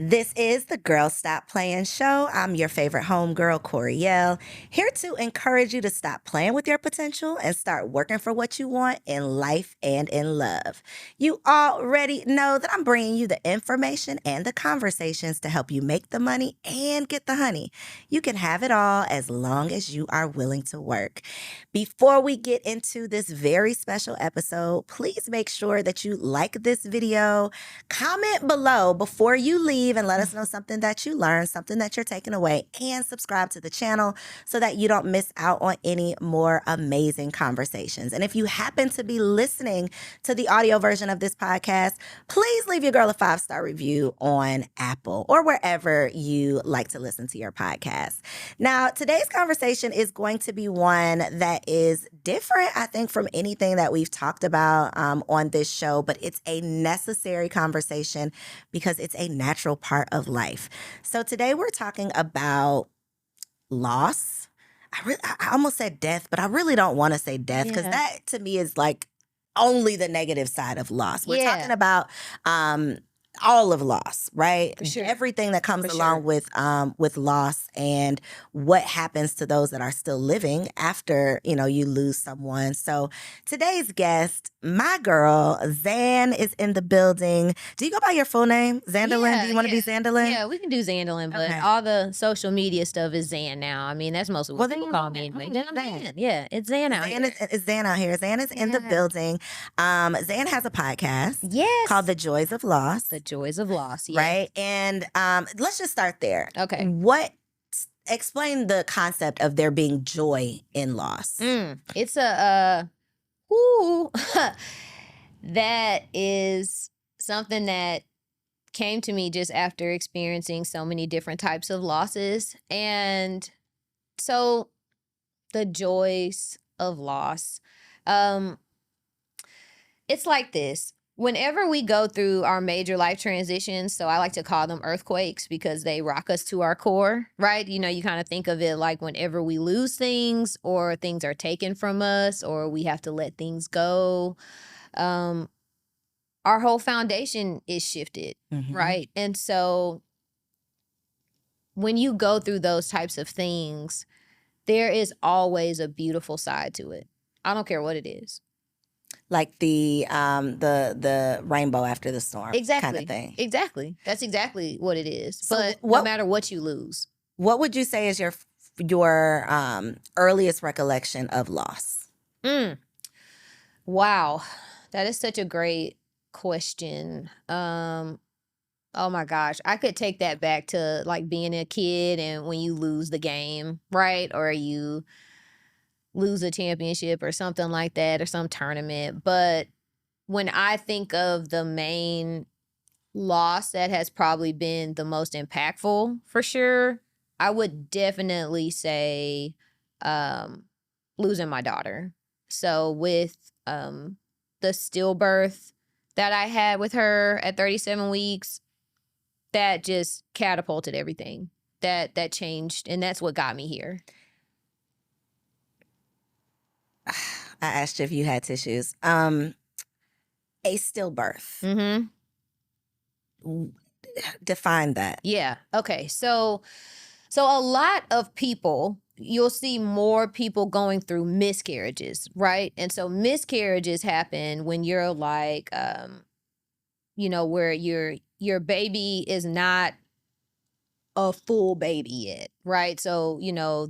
This is the Girl Stop Playin show. I'm your favorite homegirl, Koereyelle, here to encourage you to stop playing with your potential and start working for what you want in life and in love. You already know that I'm bringing you the information and the conversations to help you make the money and get the honey. You can have it all as long as you are willing to work. Before we get into this very special episode, please make sure that you like this video, comment below before you leave and let us know something that you learned, something that you're taking away, and subscribe to the channel so that you don't miss out on any more amazing conversations. And if you happen to be listening to the audio version of this podcast, please leave your girl a 5-star review on Apple or wherever you like to listen to your podcast. Now, today's conversation is going to be one that is different, I think, from anything that we've talked about on this show, but it's a necessary conversation because it's a natural part of life. So today we're talking about loss. I almost said death, but I really don't want to say death because that to me is like only the negative side of loss. We're talking about all of loss, right? For sure. Everything that comes along with loss and what happens to those that are still living after, you lose someone. So today's guest, my girl, Zan, is in the building. Do you go by your full name? Zandalin? Do you want to be Zandalin? Yeah, we can do Zandalin, but all the social media stuff is Zan now. I mean, that's most of what people call me anyway. Then I'm Zan. Yeah, it's Zan out here. It's Zan out here. Zan is in the building. Zan has a podcast called The Joys of Loss. The Joys of Loss, right? And let's just start there. Okay. Explain the concept of there being joy in loss. It's that is something that came to me just after experiencing so many different types of losses. And so the joys of loss, it's like this. Whenever we go through our major life transitions, so I like to call them earthquakes because they rock us to our core, right? You kind of think of it like whenever we lose things or things are taken from us or we have to let things go, our whole foundation is shifted, right? And so when you go through those types of things, there is always a beautiful side to it. I don't care what it is. Like the rainbow after the storm kind of thing. Exactly. That's exactly what it is. So but no matter what you lose. What would you say is your earliest recollection of loss? Wow. That is such a great question. Oh my gosh. I could take that back to like being a kid and when you lose the game, right? Or you lose a championship or something like that or some tournament. But when I think of the main loss that has probably been the most impactful for sure, I would definitely say losing my daughter. So with the stillbirth that I had with her at 37 weeks, that just catapulted everything. That changed, and that's what got me here. I asked you if you had tissues. A stillbirth. Define that. Yeah. Okay. So a lot of people, you'll see more people going through miscarriages, right? And so miscarriages happen when you're like, where your baby is not a full baby yet, right? So,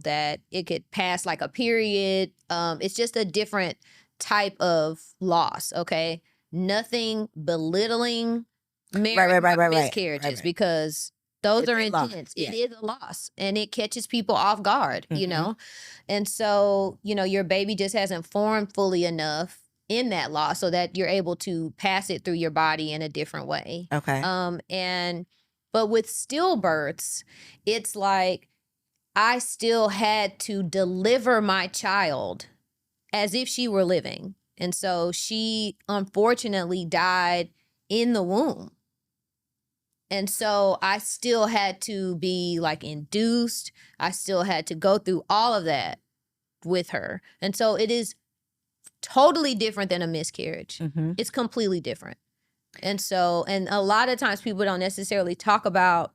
that it could pass like a period. It's just a different type of loss, okay? Nothing belittling miscarriages because those are intense. It is a loss and it catches people off guard, And so, your baby just hasn't formed fully enough in that loss so that you're able to pass it through your body in a different way. Okay. But with stillbirths, it's like I still had to deliver my child as if she were living. And so she unfortunately died in the womb. And so I still had to be like induced. I still had to go through all of that with her. And so it is totally different than a miscarriage. It's completely different. And so, and a lot of times people don't necessarily talk about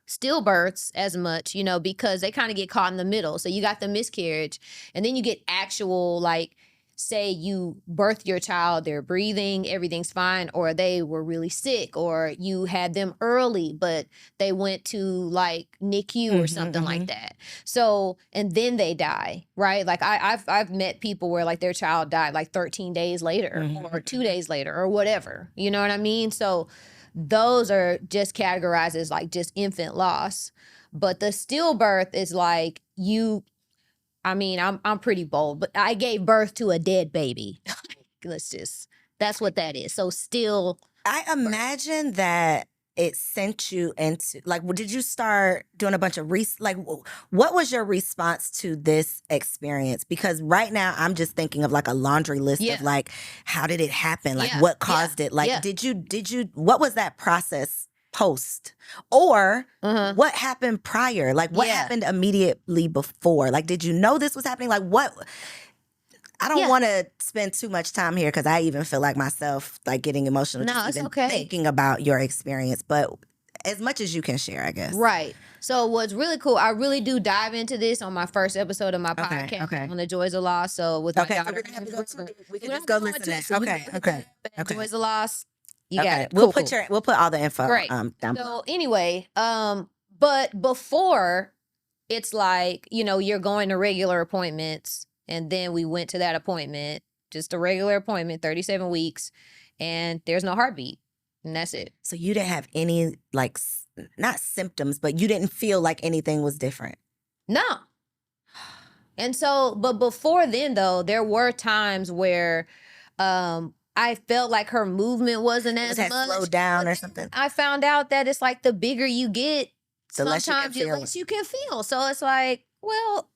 stillbirths as much, you know, because they kind of get caught in the middle. So you got the miscarriage, and then you get actual, like, say you birth your child, they're breathing, everything's fine, or they were really sick, or you had them early, but they went to like NICU or something like that. So, and then they die, right? Like I've met people where like their child died like 13 days later or 2 days later or whatever. You know what I mean? So those are just categorized as like just infant loss. But the stillbirth is like I'm pretty bold, but I gave birth to a dead baby. That's what that is. So still. I imagine that it sent you into, like, did you start doing a bunch of what was your response to this experience? Because right now I'm just thinking of like a laundry list of like, how did it happen? Like what caused it? Like, did you, what was that process post, or what happened prior? Like what happened immediately before? Like, did you know this was happening? Like what? I don't want to spend too much time here because I even feel like myself, like getting emotional just even thinking about your experience. But as much as you can share, I guess. Right. So what's really cool, I really do dive into this on my first episode of my podcast on the joys of loss. So with my daughter, we can just go listen to that. Okay. Joys of loss. You got it. We'll put all the info down below. So anyway, but before, it's like, you know, you're going to regular appointments. And then we went to that appointment, just a regular appointment, 37 weeks, and there's no heartbeat. And that's it. So you didn't have any, like, not symptoms, but you didn't feel like anything was different? No. And so, but before then, though, there were times where I felt like her movement wasn't as much. Slowed down or something? I found out that it's like the bigger you get, the less you can feel. So it's like, well,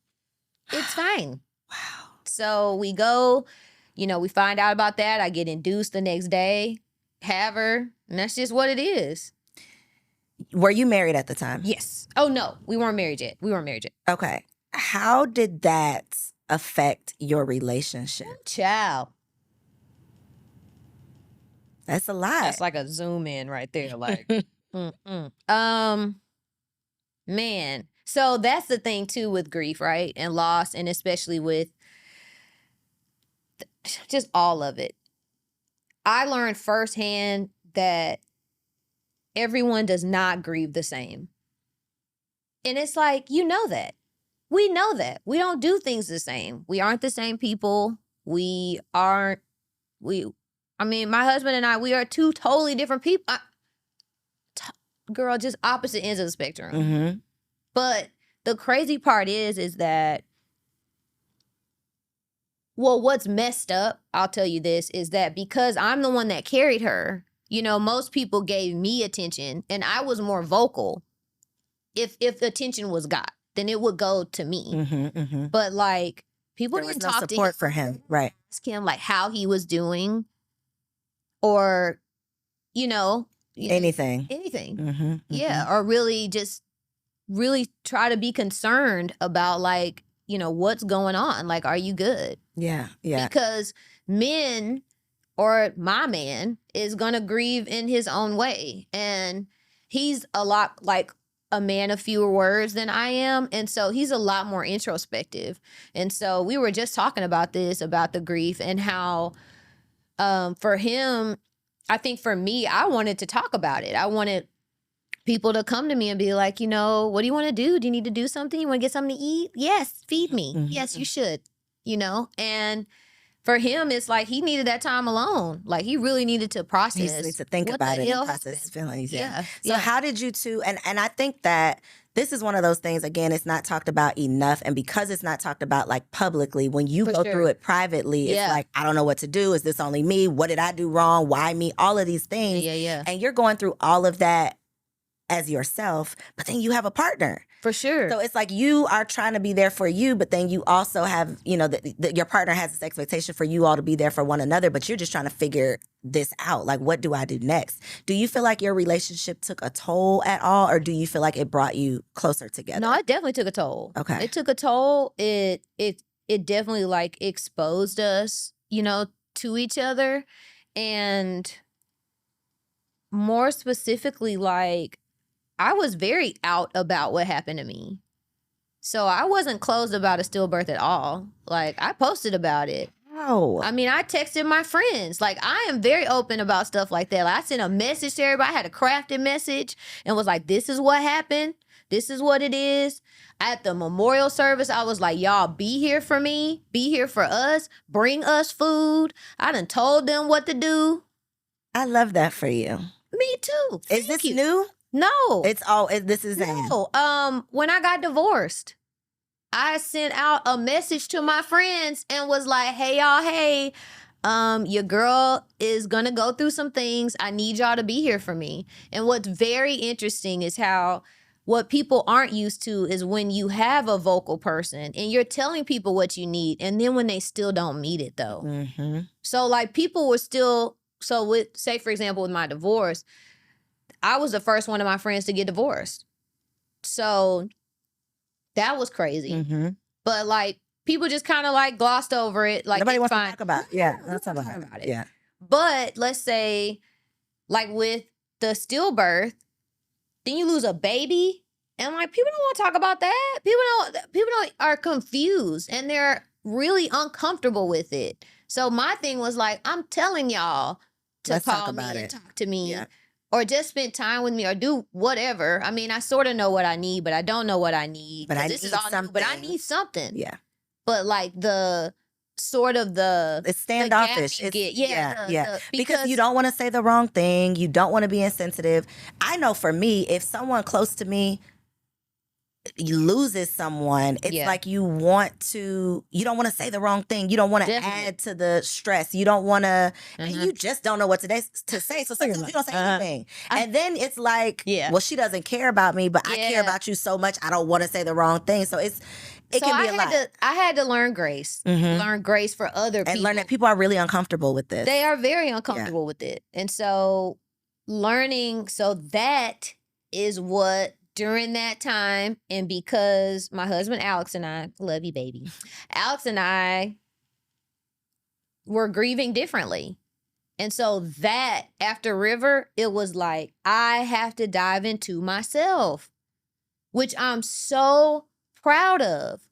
it's fine. Wow. So we go, you know, we find out about that. I get induced the next day, have her, and that's just what it is. Were you married at the time? Yes. Oh, no, we weren't married yet. Okay. How did that affect your relationship? Child. That's a lot. That's like a zoom in right there. Like, man. So that's the thing too with grief, right? And loss, and especially with just all of it. I learned firsthand that everyone does not grieve the same. And it's like, you know that. We know that. We don't do things the same. We aren't the same people. My husband and I, we are two totally different people. Girl, just opposite ends of the spectrum. But the crazy part is that, well, what's messed up, I'll tell you this, is that because I'm the one that carried her, you know, most people gave me attention and I was more vocal. If attention was got, then it would go to me. But like, people didn't talk to him. For him, right? Ask him like how he was doing, or, you know, anything. Yeah, or really try to be concerned about, like, you know, what's going on. Like, are you good? Yeah. Because men, or my man, is gonna grieve in his own way, and he's a lot like a man of fewer words than I am, and so he's a lot more introspective. And so we were just talking about this, about the grief, and how for him, I think for me, I wanted to talk about it. I wanted people to come to me and be like, you know, what do you want to do? Do you need to do something? You want to get something to eat? Yes, feed me. Yes, you should, you know? And for him, it's like he needed that time alone. Like, he really needed to process. He needs to think about it and process his feelings. Yeah. So how did you two, and I think that this is one of those things, again, it's not talked about enough. And because it's not talked about like publicly, when you go through it privately, it's like, I don't know what to do. Is this only me? What did I do wrong? Why me? All of these things. And you're going through all of that as yourself, but then you have a partner. For sure. So it's like you are trying to be there for you, but then you also have, you know, your partner has this expectation for you all to be there for one another, but you're just trying to figure this out. Like, what do I do next? Do you feel like your relationship took a toll at all, or do you feel like it brought you closer together? No, it definitely took a toll. Okay. It took a toll. It definitely like exposed us, you know, to each other. And more specifically, like, I was very out about what happened to me. So I wasn't closed about a stillbirth at all. Like, I posted about it. Oh. I mean, I texted my friends. Like, I am very open about stuff like that. Like, I sent a message to everybody. I had a crafted message and was like, this is what happened. This is what it is. At the memorial service, I was like, y'all be here for me. Be here for us. Bring us food. I done told them what to do. I love that for you. Me too. Is this new? No. This is No. When I got divorced, I sent out a message to my friends and was like, hey, y'all, hey, your girl is going to go through some things. I need y'all to be here for me. And what's very interesting is how what people aren't used to is when you have a vocal person and you're telling people what you need, and then when they still don't meet it, though. Mm-hmm. So, like, people were still, so with, say, for example, with my divorce, I was the first one of my friends to get divorced. So that was crazy. Mm-hmm. But, like, people just kind of, like, glossed over it. Like, nobody it's wants fine. to talk about it. Yeah, let's talk about about it. Yeah. But let's say, like, with the stillbirth, then you lose a baby. And, like, people don't want to talk about that. People don't are confused and they're really uncomfortable with it. So my thing was like, I'm telling y'all to Let's talk call me about and it. talk to me. Yeah. Or just spend time with me or do whatever. I mean, I sort of know what I need, but I don't know what I need. But I this need is all new, something. but I need something. Yeah. But like the sort of it's standoffish. The gap you get. Because you don't want to say the wrong thing. You don't want to be insensitive. I know for me, if someone close to me loses someone, it's like you don't want to say the wrong thing. You don't want to add to the stress. You don't want to, you just don't know what to say. So sometimes you don't say anything. And then it's like, well, she doesn't care about me, but I care about you so much. I don't want to say the wrong thing. So it can be a lot. I had to learn grace. Learn grace for other people. And learn that people are really uncomfortable with this. They are very uncomfortable with it. And so learning, so that is what during that time, and because my husband Alex and I, love you, baby, Alex and I were grieving differently. And so that after River, it was like, I have to dive into myself, which I'm so proud of.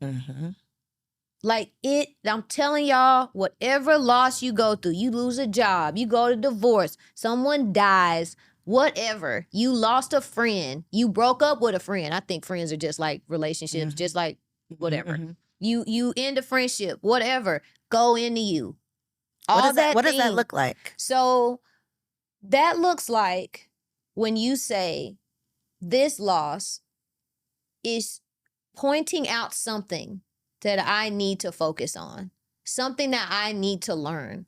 Like I'm telling y'all, whatever loss you go through, you lose a job, you go to divorce, someone dies, whatever, you lost a friend, you broke up with a friend. I think friends are just like relationships, just like whatever. You end a friendship, whatever, go into you. What does that look like? So that looks like when you say this loss is pointing out something that I need to focus on, something that I need to learn.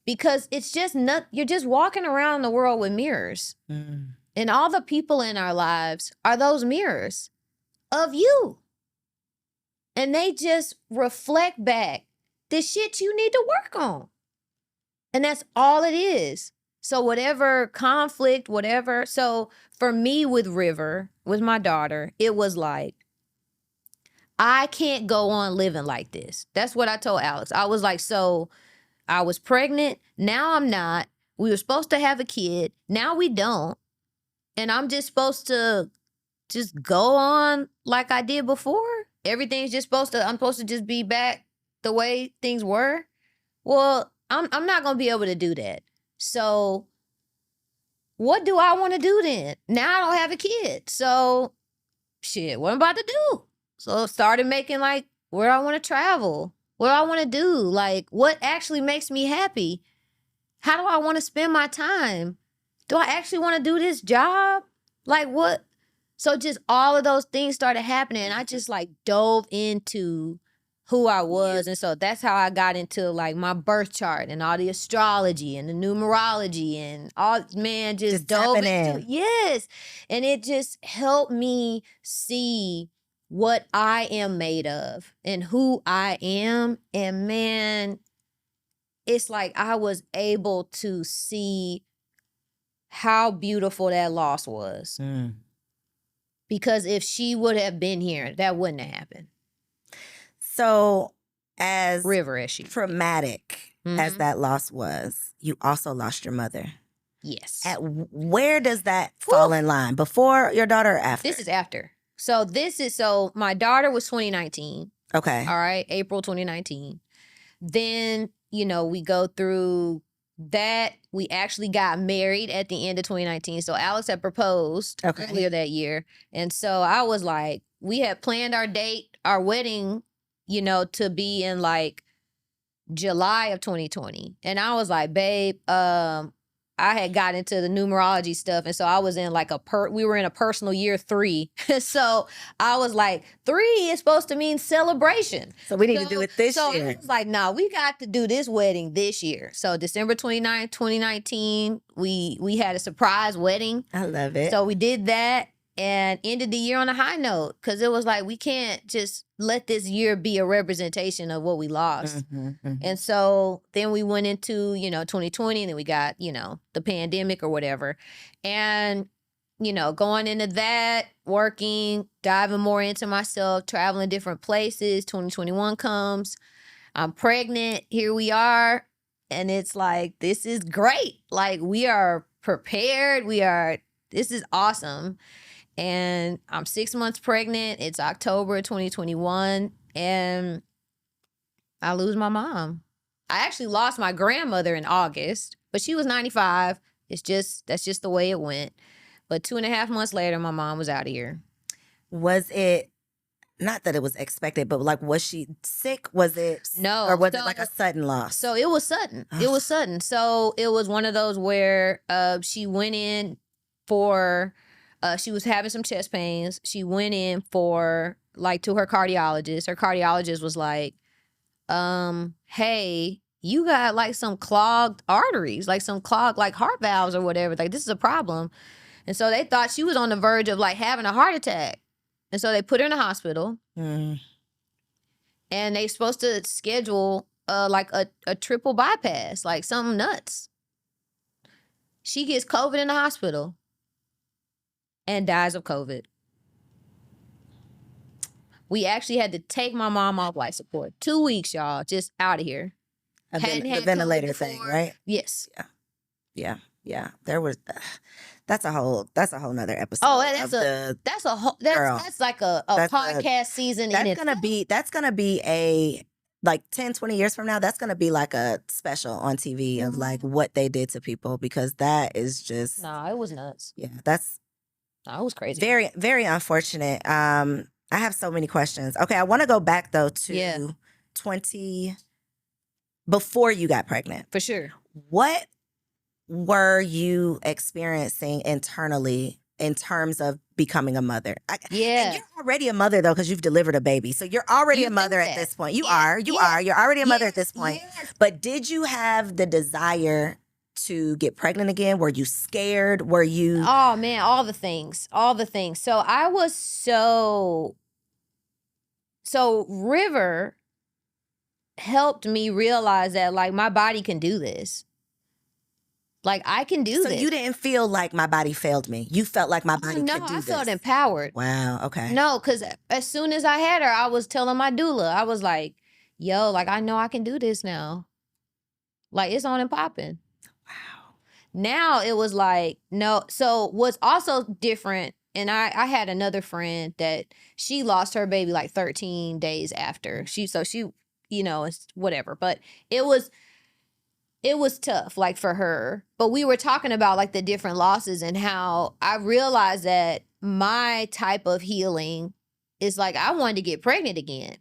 Because it's just you're just walking around the world with mirrors. And all the people in our lives are those mirrors of you. And they just reflect back the shit you need to work on. And that's all it is. So whatever conflict, whatever. So for me with River, with my daughter, it was like, I can't go on living like this. That's what I told Alex. I was like, so I was pregnant. Now I'm not. We were supposed to have a kid. Now we don't. And I'm just supposed to just go on like I did before. Everything's just I'm supposed to just be back the way things were. Well, I'm not going to be able to do that. So what do I want to do then? Now I don't have a kid. So shit, what am I about to do? So I started making like where I want to travel, what do I want to do, like what actually makes me happy. How do I want to spend my time? Do I actually want to do this job? Like what? So just all of those things started happening. And I just like dove into who I was. And so that's how I got into like my birth chart and all the astrology and the numerology and all, man, just dove into it. Yes. And it just helped me see what I am made of and who I am. And man, it's like I was able to see how beautiful that loss was. Because if she would have been here, that wouldn't have happened. So as River as she traumatic as that loss was, you also lost your mother. Yes. Where does that fall in line? Before your daughter or after? This is after. So my daughter was 2019. Okay. All right, April 2019. Then, we go through that. We actually got married at the end of 2019. So Alex had proposed earlier that year. And so I was like, we had planned our wedding, to be in like July of 2020. And I was like, babe, I had got into the numerology stuff. And so I was in like we were in a personal year 3. So I was like, 3 is supposed to mean celebration. So we need to do it this year. So I was like, no, we got to do this wedding this year. So December 29th, 2019, we had a surprise wedding. I love it. So we did that and ended the year on a high note, because it was like, we can't just let this year be a representation of what we lost. And so then we went into, 2020, and then we got, the pandemic or whatever. And, going into that, working, diving more into myself, traveling different places. 2021 comes. I'm pregnant. Here we are. And it's like, this is great. Like, we are prepared. This is awesome. And I'm 6 months pregnant. It's October 2021. And I lose my mom. I actually lost my grandmother in August, but she was 95. That's just the way it went. But 2.5 months later, my mom was out of here. Was it, not that it was expected, but like, was she sick? Was it? No. Or was it like a sudden loss? So it was sudden. It was sudden. So it was one of those where she went in for, she was having some chest pains. She went in for, to her cardiologist. Her cardiologist was like, hey, you got like some clogged arteries, like some clogged like heart valves or whatever. Like, this is a problem. And so they thought she was on the verge of like having a heart attack. And so they put her in the hospital. And they supposed to schedule like a triple bypass, like something nuts. She gets COVID in the hospital and dies of COVID. We actually had to take my mom off life support. 2 weeks, y'all, just out of here. The ventilator thing, right? Yes. Yeah. There was. That's a whole nother episode. Oh, that's like a podcast season. That's gonna be a, like 10, 20 years from now, that's gonna be like a special on TV of like what they did to people, because that is just. No, it was nuts. Yeah, it was crazy. Very, very unfortunate. I have so many questions. Okay, I want to go back though to 20 before you got pregnant. For sure. What were you experiencing internally in terms of becoming a mother? And you're already a mother though, because you've delivered a baby. So you're already a mother at this point. You're already a mother at this point. Yes. But did you have the desire to get pregnant again? Were you scared? Were you? Oh man, all the things. So I was so River helped me realize that like my body can do this. Like, I can do this. So you didn't feel like my body failed me. You felt like my body could do this. No, I felt empowered. Wow, okay. No, because as soon as I had her, I was telling my doula, I was like, yo, like, I know I can do this now. Like, it's on and popping. Wow. Now it was like, no. So what's also different, and I had another friend that she lost her baby like 13 days after. She, it's whatever. But it was tough, like, for her. But we were talking about, like, the different losses and how I realized that my type of healing is, like, I wanted to get pregnant again.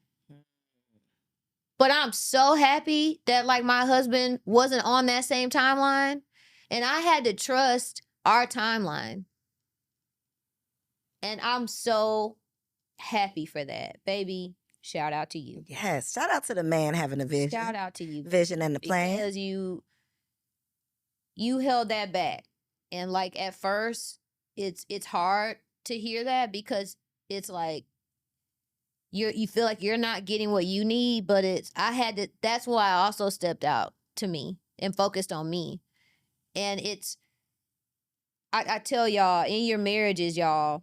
But I'm so happy that, like, my husband wasn't on that same timeline. And I had to trust our timeline. And I'm so happy for that. Baby, shout out to you. Yes. Shout out to the man having a vision. Shout out to you. Vision and the plan. Because you held that back. And like at first, it's hard to hear that, because it's like you feel like you're not getting what you need, but that's why I also stepped out to me and focused on me. And I tell y'all, in your marriages, y'all,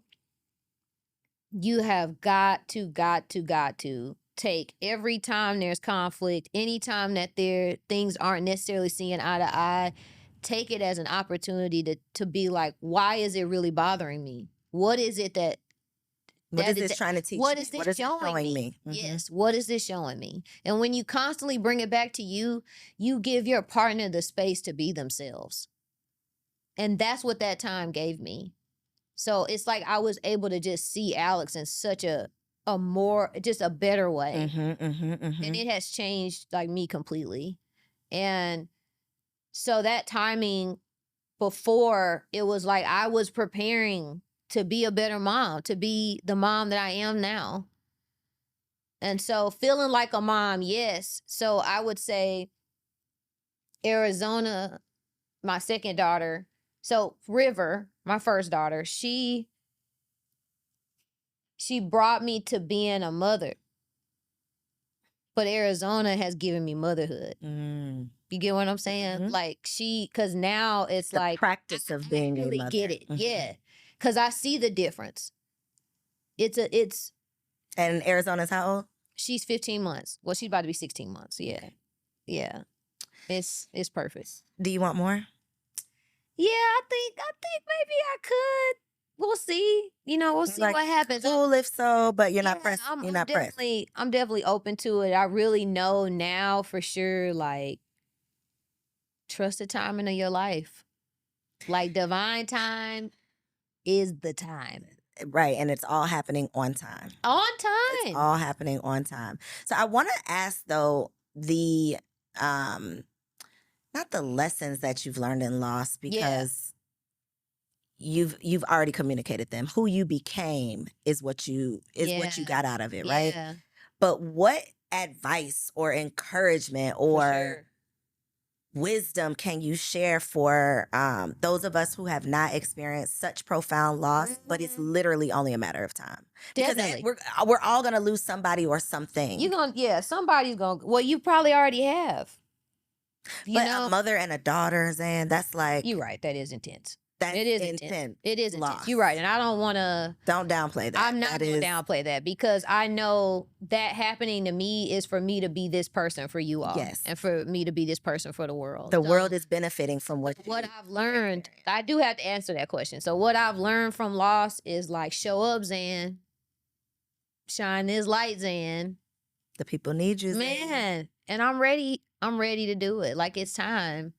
you have got to take every time there's conflict, anytime that things aren't necessarily seeing eye to eye, take it as an opportunity to be like, why is it really bothering me? What is it what is this trying to teach what me? is this What is it showing me? Mhm. Yes, what is this showing me? And when you constantly bring it back to you, you give your partner the space to be themselves. And that's what that time gave me. So it's like I was able to just see Alex in such a more, just a better way. And it has changed like me completely. And so that timing before, it was like I was preparing to be a better mom, to be the mom that I am now. And so feeling like a mom, yes. So I would say Arizona, my second daughter. So River, my first daughter, she brought me to being a mother. But Arizona has given me motherhood. You get what I'm saying? Like because now it's the like practice of being I really a mother. get it. Yeah. Because I see the difference. It's And Arizona's how old? She's 15 months. Well, she's about to be 16 months. Yeah. Yeah. It's perfect. Do you want more? Yeah, I think maybe I could. We'll see. We'll see Like, what happens. Cool if so, but you're not pressed. I'm You're not pressed. I'm definitely open to it. I really know now for sure, like, trust the timing of your life. Like, divine time is the time. Right, and it's all happening on time. On time. It's all happening on time. So I want to ask though the not the lessons that you've learned in loss, because you've already communicated them. Who you became is what you got out of it, right? Yeah. But what advice or encouragement or wisdom can you share for those of us who have not experienced such profound loss, but it's literally only a matter of time? Definitely. Because we're all gonna lose somebody or something. Somebody's gonna. Well, you probably already have. But a mother and a daughter, Zan, that's like, you're right. That is intense. That's it is intense. It is loss. intense. You're right, and I don't want to. Don't downplay that. I'm not going to downplay that, because I know that happening to me is for me to be this person for you all. Yes. And for me to be this person for the world. The world is benefiting from what I've learned. I do have to answer that question. So what I've learned from loss is like, show up, Zan. Shine this light, Zan. The people need you, Zan. Man. And I'm ready. I'm ready to do it. Like, it's time.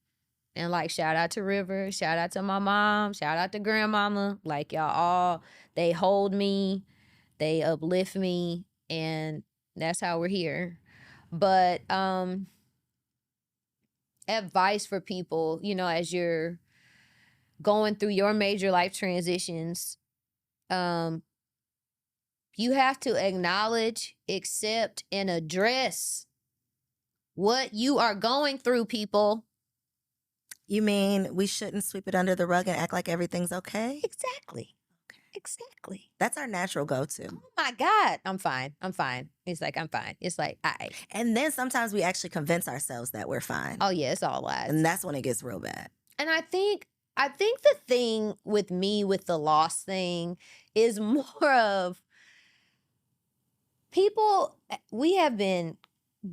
And like, shout out to River, shout out to my mom, shout out to grandmama. Like, y'all all, they hold me, they uplift me, and that's how we're here. But advice for people, as you're going through your major life transitions, you have to acknowledge, accept, and address what you are going through, people. You mean we shouldn't sweep it under the rug and act like everything's okay? Exactly. Okay. Exactly. That's our natural go-to. Oh my God. I'm fine. I'm fine. It's like, I'm fine. It's like, And then sometimes we actually convince ourselves that we're fine. Oh yeah, it's all lies. And that's when it gets real bad. And I think the thing with me with the loss thing is more of people, we have been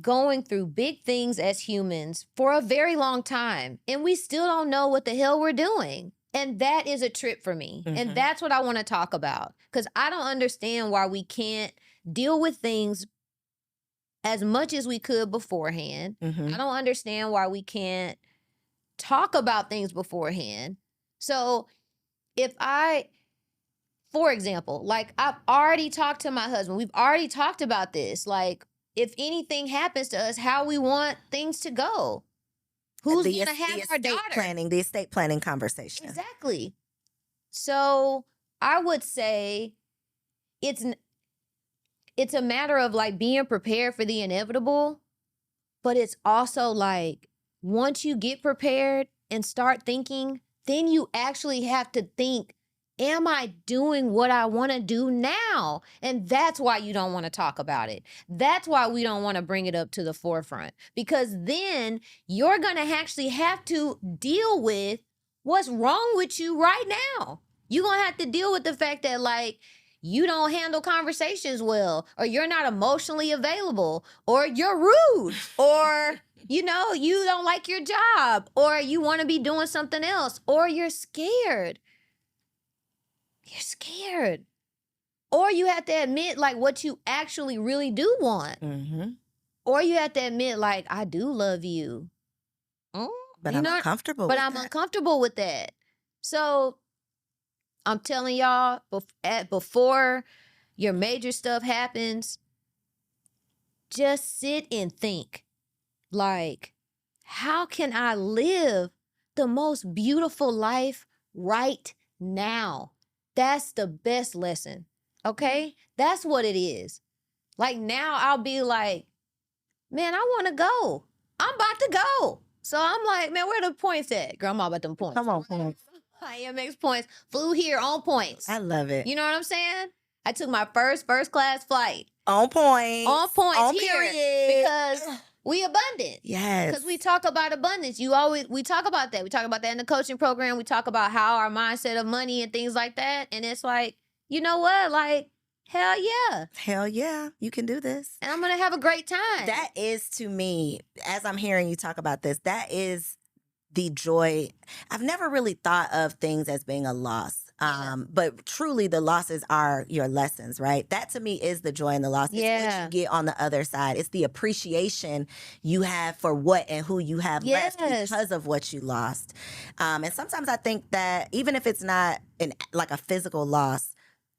going through big things as humans for a very long time, and we still don't know what the hell we're doing. And that is a trip for me. And that's what I want to talk about, because I don't understand why we can't deal with things as much as we could beforehand. I don't understand why we can't talk about things beforehand. So for example, like, I've already talked to my husband. We've already talked about this. Like, if anything happens to us, how we want things to go. Who's going to have our daughter? The estate planning conversation. Exactly. So I would say it's a matter of like being prepared for the inevitable, but it's also like, once you get prepared and start thinking, then you actually have to think, am I doing what I want to do now? And that's why you don't want to talk about it. That's why we don't want to bring it up to the forefront, because then you're going to actually have to deal with what's wrong with you right now. You're going to have to deal with the fact that, like, you don't handle conversations well, or you're not emotionally available, or you're rude, or You know, you don't like your job, or you want to be doing something else, or you're scared. You're scared. Or you have to admit like what you actually really do want. Mm-hmm. Or you have to admit like, I do love you. But You I'm know, uncomfortable but with I'm that. uncomfortable with that. So I'm telling y'all, before your major stuff happens, just sit and think like, how can I live the most beautiful life right now? That's the best lesson. Okay? That's what it is. Like now I'll be like, man, I want to go. I'm about to go. So I'm like, man, where the points at? Girl, I'm all about them points. Come on, points. IMX points. Flew here on points. I love it. You know what I'm saying? I took my first class flight. On point. On points. On here, period. because we abundant. Yes. Because we talk about abundance. We talk about that. We talk about that in the coaching program. We talk about how our mindset of money and things like that. And it's like, you know what? Like, hell yeah. Hell yeah. You can do this. And I'm going to have a great time. That is, to me, as I'm hearing you talk about this, that is the joy. I've never really thought of things as being a loss. But truly the losses are your lessons, right? That to me is the joy in the loss. It's what you get on the other side. It's the appreciation you have for what and who you have left because of what you lost. And sometimes I think that even if it's not like a physical loss,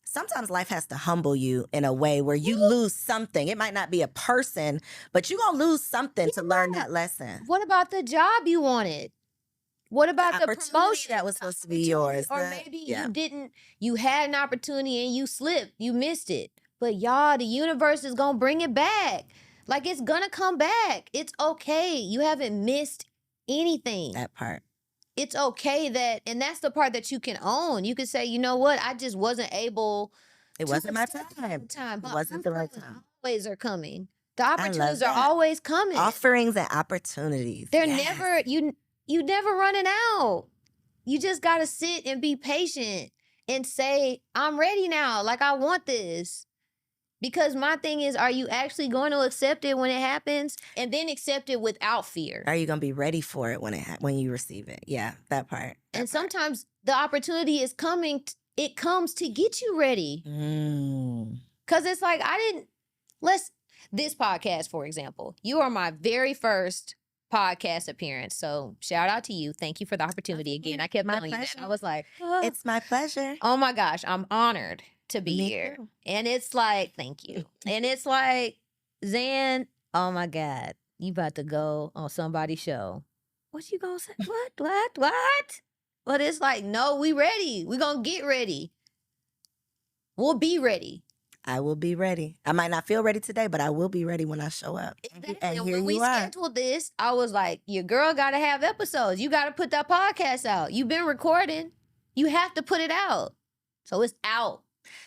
sometimes life has to humble you in a way where you lose something. It might not be a person, but you're going to lose something to learn that lesson. What about the job you wanted? What about the promotion that was supposed to be yours? Or maybe you had an opportunity and you slipped, you missed it. But y'all, the universe is going to bring it back. Like it's going to come back. It's okay. You haven't missed anything. That part. It's okay and that's the part that you can own. You can say, you know what? I just wasn't able. It wasn't my time. It wasn't the right time. Always are coming. The opportunities are always coming. Offerings and opportunities. They're never, you never running out. You just got to sit and be patient and say, I'm ready now. Like, I want this. Because my thing is, are you actually going to accept it when it happens? And then accept it without fear? Are you going to be ready for it when you receive it? Yeah, that part. And sometimes the opportunity is coming. It comes to get you ready. Because it's like, this podcast, for example, you are my very first podcast appearance. So shout out to you. Thank you for the opportunity again. I kept telling you that. I was like, it's my pleasure. Oh my gosh, I'm honored to be here. Too. And it's like, thank you. And it's like, Zan, oh my God, you about to go on somebody's show. What you gonna say? What? But it's like, no, we ready. We gonna get ready. We'll be ready. I will be ready. I might not feel ready today, but I will be ready when I show up. Exactly. And here when we scheduled this, I was like, your girl got to have episodes. You got to put that podcast out. You've been recording. You have to put it out. So it's out.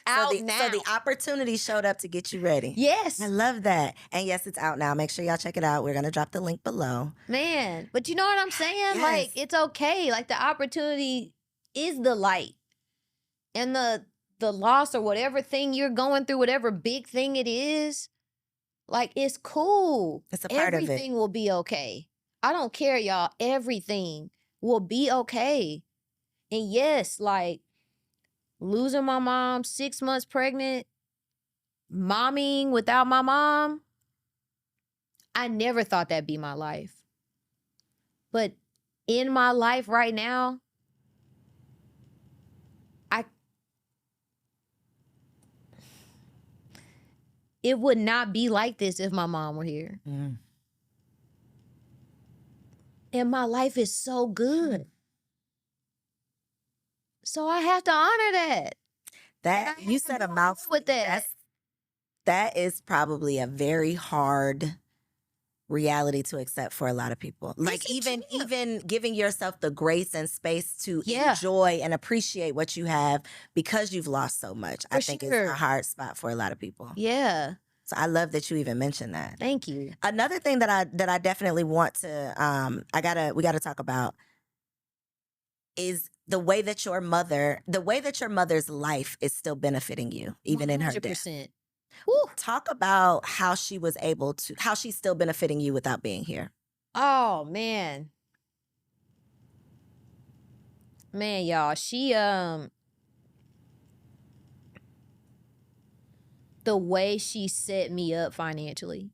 Now. So the opportunity showed up to get you ready. Yes. I love that. And yes, it's out now. Make sure y'all check it out. We're going to drop the link below. Man, but you know what I'm saying? Yes. Like, it's okay. Like, the opportunity is the light. And the loss or whatever thing you're going through, whatever big thing it is, like, it's cool. It's a part of it. Everything will be okay. I don't care, y'all. Everything will be okay. And yes, like, losing my mom, 6 months pregnant, momming without my mom, I never thought that'd be my life. But in my life right now, it would not be like this if my mom were here. And my life is so good. So I have to honor that. That you said a mouthful with that. That is probably a very hard reality to accept for a lot of people. Like even giving yourself the grace and space to enjoy and appreciate what you have because you've lost so much. I think it's a hard spot for a lot of people. Yeah. So I love that you even mentioned that. Thank you. Another thing that I definitely want to we gotta talk about is the way that your mother's life is still benefiting you, even 100%. In her death. Talk about how she's still benefiting you without being here. Oh man. Man, y'all, she the way she set me up financially,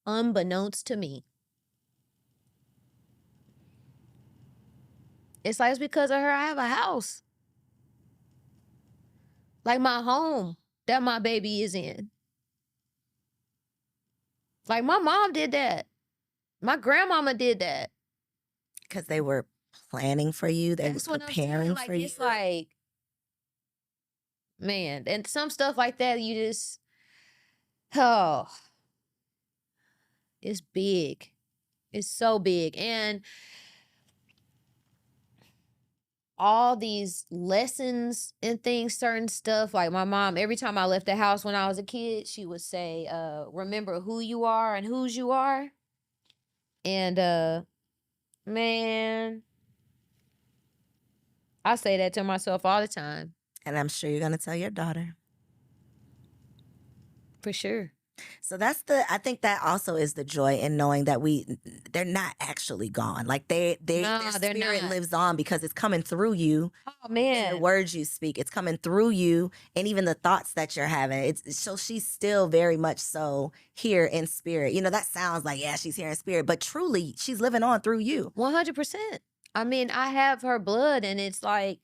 unbeknownst to me. It's like it's because of her I have a house. Like my home that my baby is in. Like my mom did that. My grandmama did that. Because they were planning for you. They That's were what I'm saying. preparing Like for you. it's like, man, and some stuff like that, you just, oh, it's big. It's so big. And all these lessons and things, certain stuff, like my mom, every time I left the house when I was a kid, she would say, remember who you are and whose you are. And man, I say that to myself all the time. And I'm sure you're going to tell your daughter. For sure. So I think that also is the joy in knowing that they're not actually gone. Like their Nah, they're spirit not. lives on because it's coming through you. Oh And the man. words you speak, it's coming through you, and even the thoughts that you're having. So she's still very much so here in spirit. You know, that sounds like, yeah, she's here in spirit, but truly she's living on through you. 100%. I mean, I have her blood, and it's like,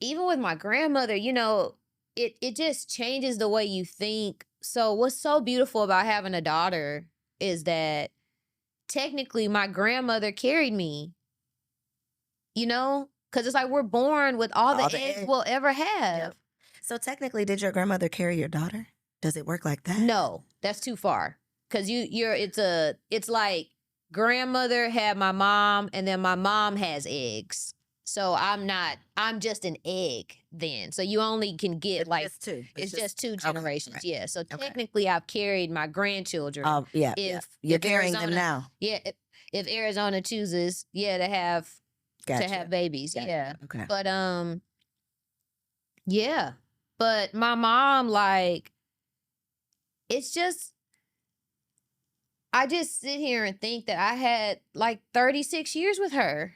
even with my grandmother, you know, it just changes the way you think. So what's so beautiful about having a daughter is that technically my grandmother carried me, you know? Because it's like we're born with all the eggs we'll ever have. Yep. So technically, did your grandmother carry your daughter? Does it work like that? No, that's too far. Because it's like grandmother had my mom, and then my mom has eggs. So I'm just an egg then. So you only can get It's like just two. it's just two generations. right. Yeah. So Okay. technically I've carried my grandchildren. Yeah. You're if carrying them Arizona- now. Yeah. If Arizona chooses, to have Gotcha. babies. Gotcha. Yeah. Okay. But yeah. But my mom, like, it's just, I just sit here and think that I had like 36 years with her.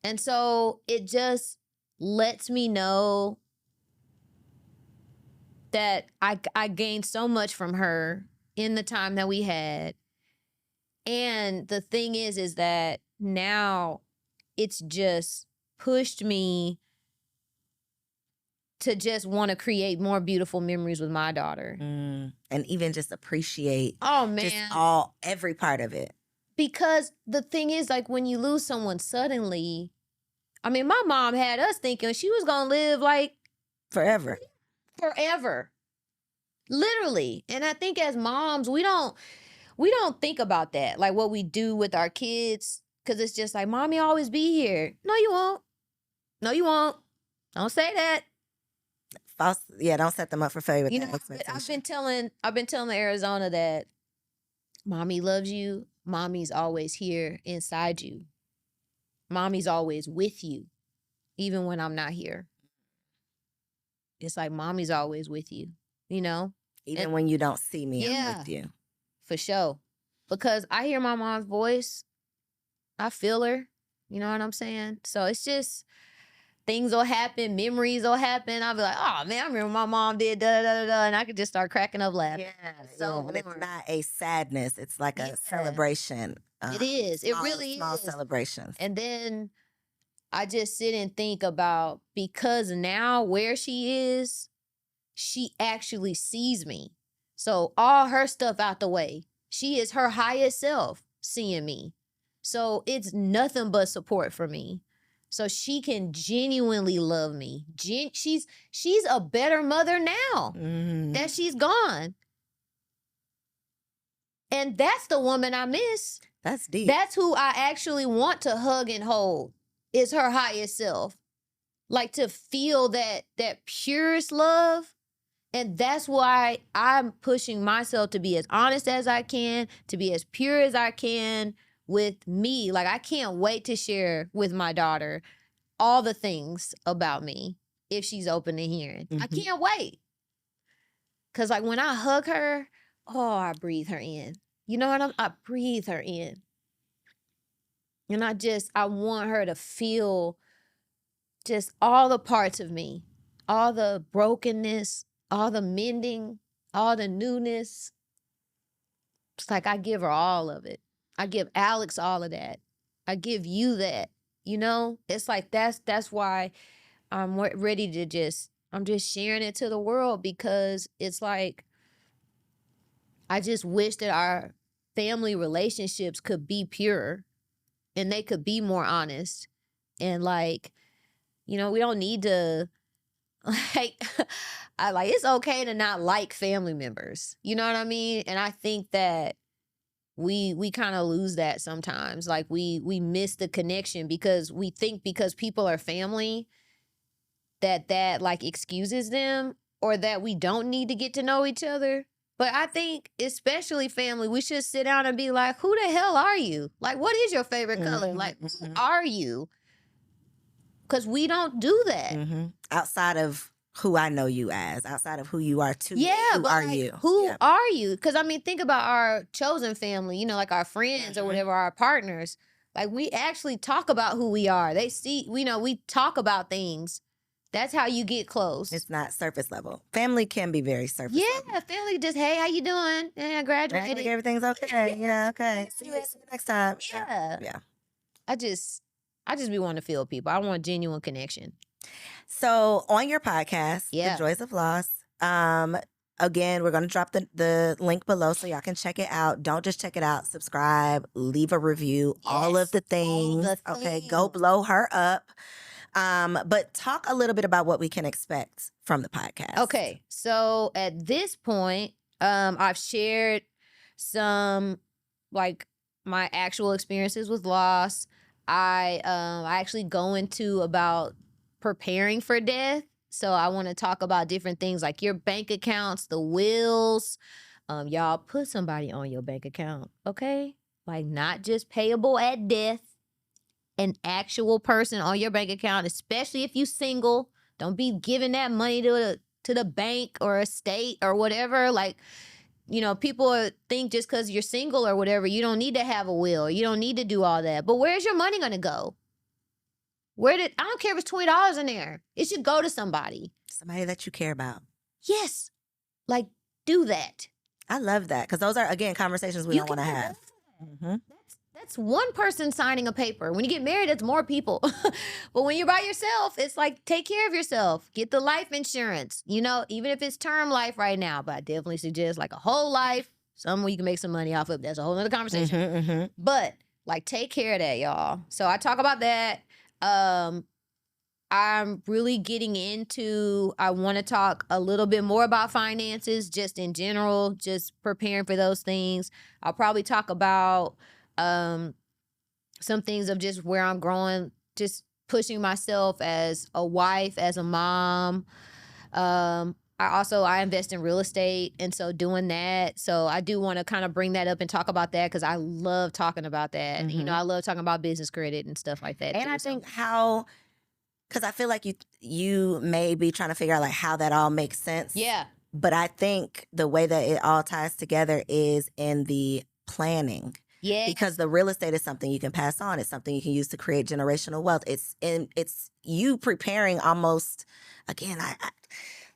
And so it just lets me know that I gained so much from her in the time that we had. And the thing is that now it's just pushed me to just want to create more beautiful memories with my daughter. And even just appreciate just every part of it. Because the thing is, like, when you lose someone suddenly, I mean, my mom had us thinking she was going to live like forever. Literally. And I think as moms, we don't think about that, like what we do with our kids, because it's just like, mommy always be here. No, you won't. No, you won't. Don't say that. False. Yeah, don't set them up for failure with You that know, expectation. I've been telling Arizona that mommy loves you. Mommy's always here inside you. Mommy's always with you, even when I'm not here. It's like mommy's always with you, you know? Even when you don't see me, I'm with you. For sure. Because I hear my mom's voice. I feel her. You know what I'm saying? So it's just, things will happen, memories will happen. I'll be like, oh man, I remember my mom did da da da da, and I could just start cracking up laughing. Yeah. So it's not a sadness; it's like a celebration. It is. It really small is. celebrations. And then I just sit and think about, because now where she is, she actually sees me. So all her stuff out the way. She is her highest self seeing me. So it's nothing but support for me. So she can genuinely love me. She's a better mother now that she's gone. And that's the woman I miss. That's deep. That's who I actually want to hug and hold, is her highest self. Like, to feel that purest love. And that's why I'm pushing myself to be as honest as I can, to be as pure as I can with me. Like, I can't wait to share with my daughter all the things about me if she's open to hearing. I can't wait. Because, like, when I hug her, oh, I breathe her in. You know what? I breathe her in. And I want her to feel just all the parts of me, all the brokenness, all the mending, all the newness. It's like I give her all of it. I give Alex all of that. I give you that. You know, it's like that's why ready to I'm just sharing it to the world, because it's like I just wish that our family relationships could be pure and they could be more honest. And like, you know, we don't need to like it's okay to not like family members. You know what I mean? And I think that we kind of lose that sometimes. Like we miss the connection because we think because people are family that like excuses them, or that we don't need to get to know each other. But I think, especially family, we should sit down and be like, who the hell are you? Like, what is your favorite color? Like, who are you? Because we don't do that. Outside of who I know you as, outside of who you are to me, who but are like, you? Who are you? Because I mean, think about our chosen family, you know, like our friends or whatever, our partners. Like, we actually talk about who we are. They see, you know, we talk about things. That's how you get close. It's not surface level. Family can be very surface level. Yeah, family just, hey, how you doing? Yeah, I graduated. Like everything's okay. Yeah, okay. See you next time. Yeah. I just be wanting to feel people. I want genuine connection. So on your podcast, The Joys of Loss, again, we're going to drop the link below so y'all can check it out. Don't just check it out. Subscribe, leave a review, all of the things. Okay, go blow her up. But talk a little bit about what we can expect from the podcast. Okay, so at this point, I've shared some like my actual experiences with loss. I actually go into about preparing for death. So I want to talk about different things like your bank accounts, the wills. Y'all put somebody on your bank account, okay? Like, not just payable at death. An actual person on your bank account, especially if you single. Don't be giving that money to the bank or a state or whatever. Like, you know, people think just because you're single or whatever, you don't need to have a will. You don't need to do all that. But where's your money going to go? I don't care if it's $20 in there. It should go to somebody. Somebody that you care about. Yes. Like, do that. I love that, because those are, again, conversations we don't want to have. That's one person signing a paper. When you get married, it's more people. But when you're by yourself, it's like, take care of yourself. Get the life insurance. You know, even if it's term life right now. But I definitely suggest like a whole life. Some you can make some money off of. That's a whole other conversation. But like, take care of that, y'all. So I talk about that. I'm really getting into, I want to talk a little bit more about finances, just in general, just preparing for those things. I'll probably talk about some things of just where I'm growing, just pushing myself as a wife, as a mom. I invest in real estate, and so doing that. So I do want to kind of bring that up and talk about that, because I love talking about that. You know, I love talking about business credit and stuff like that. And too, I think because I feel like you may be trying to figure out like how that all makes sense. Yeah. But I think the way that it all ties together is in the planning. Yeah. Because the real estate is something you can pass on. It's something you can use to create generational wealth. It's you preparing almost, again,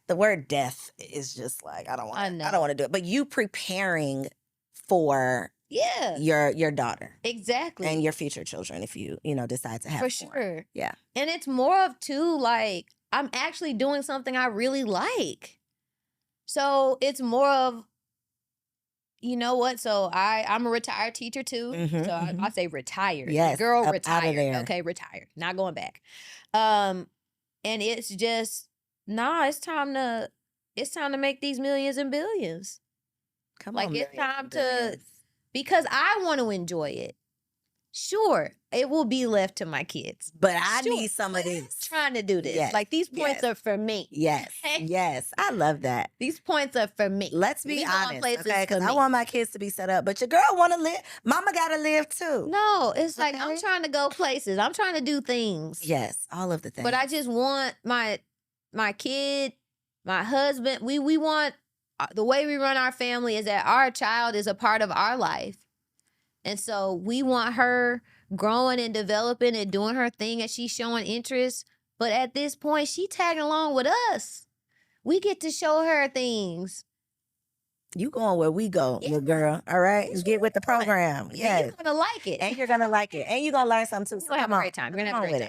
the word death is just like, I don't want to do it. But you preparing for your daughter. Exactly. And your future children, if you decide to have for more. Sure. Yeah. And it's more of too, like, I'm actually doing something I really like. So it's more of, you know what? So I'm a retired teacher too. So I say retired. Yes. Girl, up retired. Out of there. Okay, retired. Not going back. And it's just, it's time to make these millions and billions. Come like on, it's time to, because I want to enjoy it. Sure, it will be left to my kids. But I need some of this. I'm trying to do this. Yes. Like, these points are for me. Yes. Yes. I love that. These points are for me. Let's be honest, okay? Because I want my kids to be set up. But your girl want to live. Mama got to live too. No, it's like, I'm trying to go places. I'm trying to do things. Yes, all of the things. But I just want my kid, my husband, we want the way we run our family is that our child is a part of our life. And so we want her growing and developing and doing her thing as she's showing interest. But at this point, she tagging along with us. We get to show her things. You going where we go, little girl. All right? Get with the program. Yeah. And you're going to like it. And you're going to like it. And you're going to learn something too. You're going to have a great time. You're going to have a great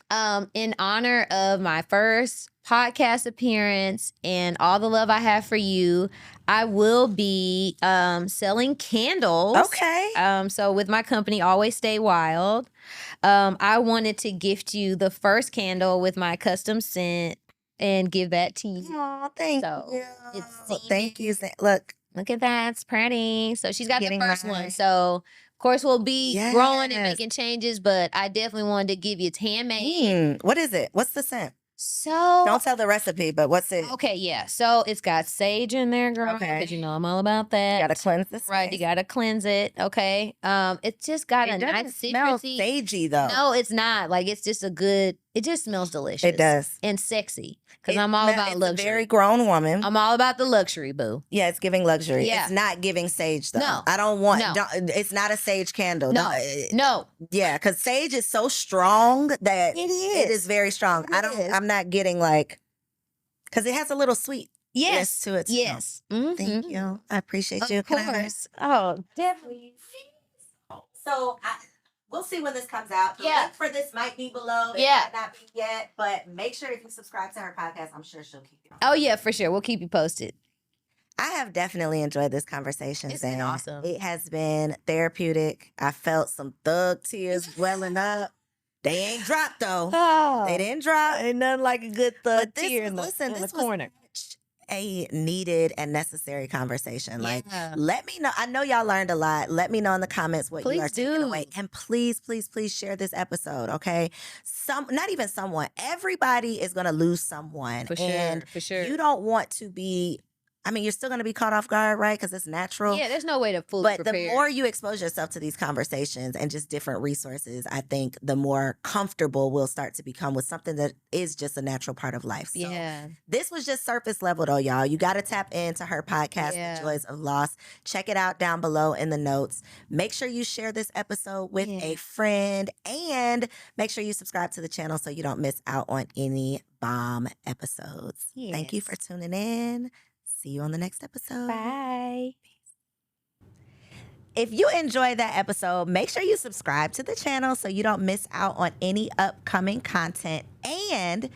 time. In honor of my first podcast appearance and all the love I have for you, I will be selling candles. Okay. So with my company, Always Stay Wild, I wanted to gift you the first candle with my custom scent and give that to you. Oh, thank you. Thank you. Look at that. It's pretty. So she's got the first one. So of course we'll be growing and making changes, but I definitely wanted to give you, it's handmade. What is it? What's the scent? So don't tell the recipe, but what's it? Okay, yeah. So it's got sage in there, girl. Okay. Because you know I'm all about that. You gotta cleanse this. Right, you gotta cleanse it. Okay. It's just got a nice smell sagey though. No, it's not. Like it's just it just smells delicious. It does. And sexy. Because I'm all about luxury. It's a very grown woman. I'm all about the luxury, boo. Yeah, it's giving luxury. Yeah. It's not giving sage though. No. I don't want it's not a sage candle. No. Yeah, because sage is so strong that it is very strong. I'm not getting like, because it has a little sweet to it. Yes. Thank you. I appreciate you. Of course. Oh, definitely. So we'll see when this comes out. The link for this might be below. It might not be yet, but make sure if you subscribe to her podcast, I'm sure she'll keep you on. Oh yeah, for sure. We'll keep you posted. I have definitely enjoyed this conversation. It's been awesome. It has been therapeutic. I felt some thug tears welling up. They ain't dropped though. Oh, they didn't drop. Ain't nothing like a good thug tear in the corner. A needed and necessary conversation. Like, let me know. I know y'all learned a lot. Let me know in the comments what you are taking away. And please, please, please share this episode, okay? Not even someone. Everybody is going to lose someone. For sure. You don't want to be... I mean, you're still going to be caught off guard, right? Because it's natural. Yeah, there's no way to fully prepare. But the more you expose yourself to these conversations and just different resources, I think the more comfortable we'll start to become with something that is just a natural part of life. So this was just surface level, though, y'all. You got to tap into her podcast, The Joys of Loss. Check it out down below in the notes. Make sure you share this episode with a friend, and make sure you subscribe to the channel so you don't miss out on any bomb episodes. Thank you for tuning in. See you on the next episode. Bye. Peace. If you enjoyed that episode, make sure you subscribe to the channel so you don't miss out on any upcoming content. And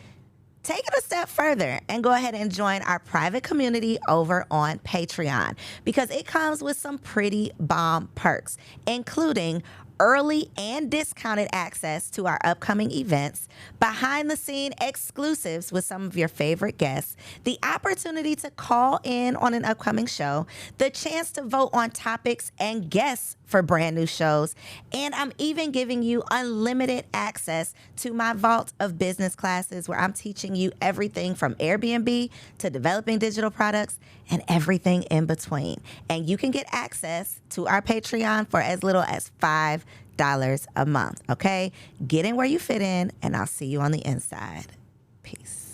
take it a step further and go ahead and join our private community over on Patreon, because it comes with some pretty bomb perks, including early and discounted access to our upcoming events, behind the scene exclusives with some of your favorite guests, the opportunity to call in on an upcoming show, the chance to vote on topics and guests for brand new shows, and I'm even giving you unlimited access to my vault of business classes where I'm teaching you everything from Airbnb to developing digital products and everything in between. And you can get access to our Patreon for as little as $5 a month, okay? Get in where you fit in, and I'll see you on the inside. Peace.